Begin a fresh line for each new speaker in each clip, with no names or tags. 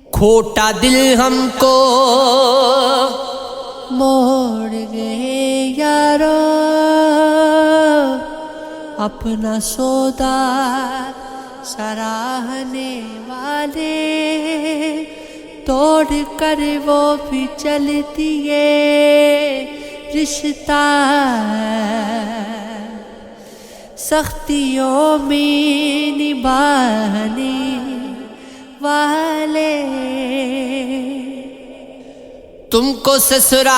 کھوٹا دل ہم کو موڑ گئے یارو، اپنا سودا سراہنے والے توڑ کر وہ بھی چل دیے رشتہ سختیوں میں نبھانے والے۔ تم کو سسرال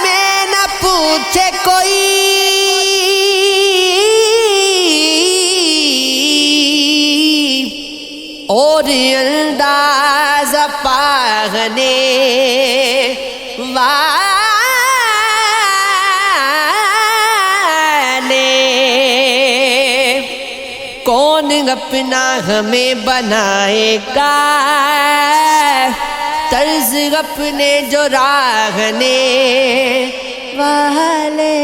میں نہ پوچھے کوئی، اور انداز پاغنے والے کون اپنا ہمیں بنائے گا، طرز اپنے جو راہنے والے۔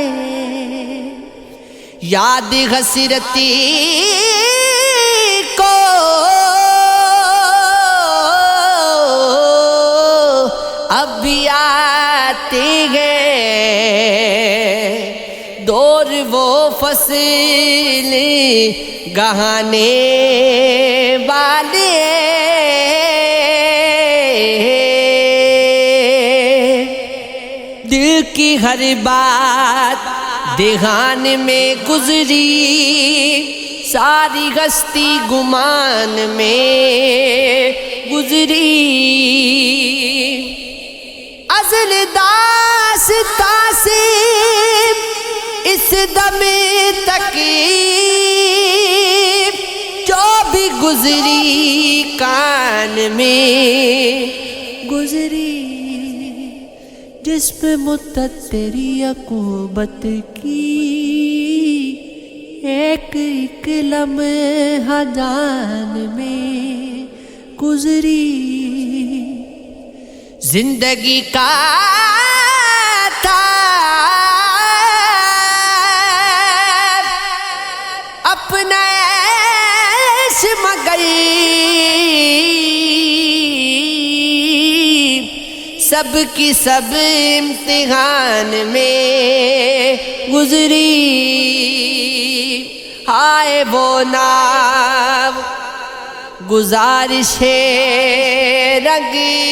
یاد حسرتی کو اب بھی آتے ہیں، دور وہ فصل گہانے والے۔ دل کی ہر بات دھیان میں گزری، ساری ہستی گمان میں گزری، ازل داستاں سے اس دم تک جو بھی گزری کان میں گزری، جس پہ مدت تیری عقوبت کی ایک ایک لمحہ جان میں گزری۔ زندگی کا تھا اپنا عیش مگر سب کی سب امتحان میں گزری۔ ہائے وہ ناو گزارش رنگی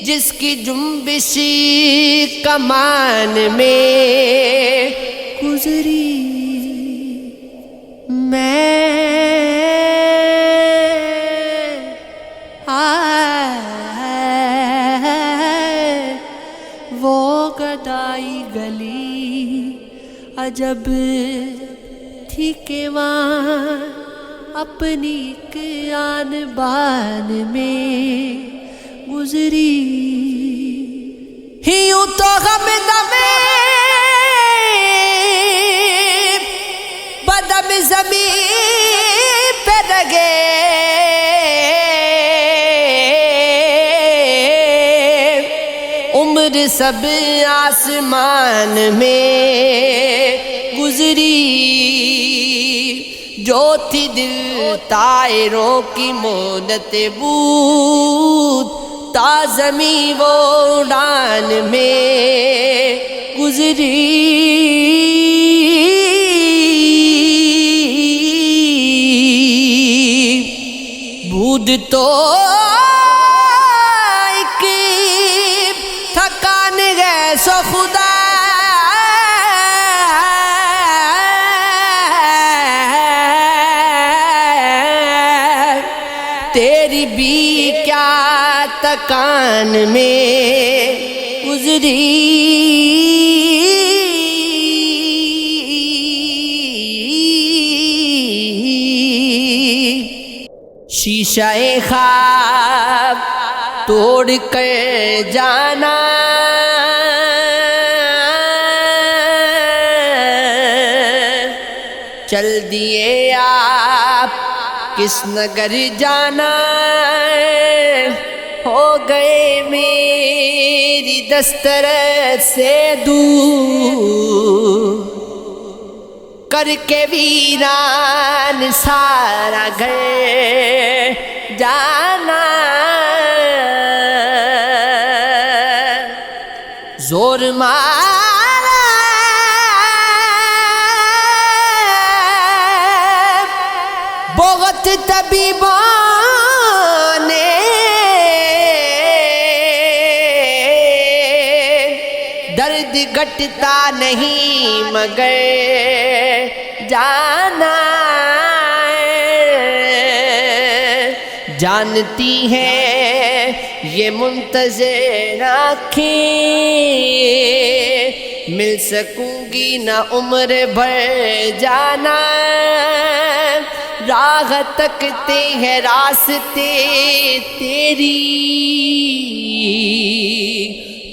جس کی جنبش کمان میں گزری۔ میں وہ گدائی گلی عجب تھی کہ وہاں اپنی ایک آن بان میں گزری۔ یوں تو غم دمے بدم زمین پہ لگے، عمر سب آسمان میں گزری، جو تھی دل طائروں کی مونت بود تا زمیں وہ اڑان میں گزری۔ بود تو ایک تھکان ہے سو خدا تیری بھی کیا تکان میں گزری۔ شیشہ خواب توڑ کر جانا چل دیے آپ کس نگر جانا، ہو گئے میری دسترس سے دور، کر کے ویران سارا گھر جانا زور مارا بہت طبیبوں نے درد گھٹتا نہیں مگر جانا جانتی ہے یہ منتظر آنکھیں مل سکوں گی نہ عمر بھر جانا راہ تکتے ہیں راستے تیری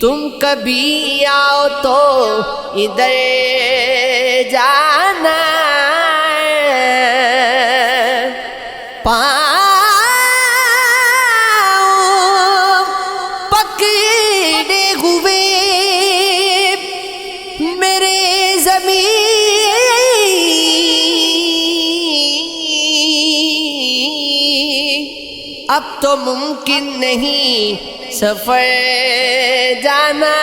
تم کبھی آؤ تو ادھر جانا پاؤں پکڑے ہوئے میرے زمین اب تو ممکن نہیں سفر جانا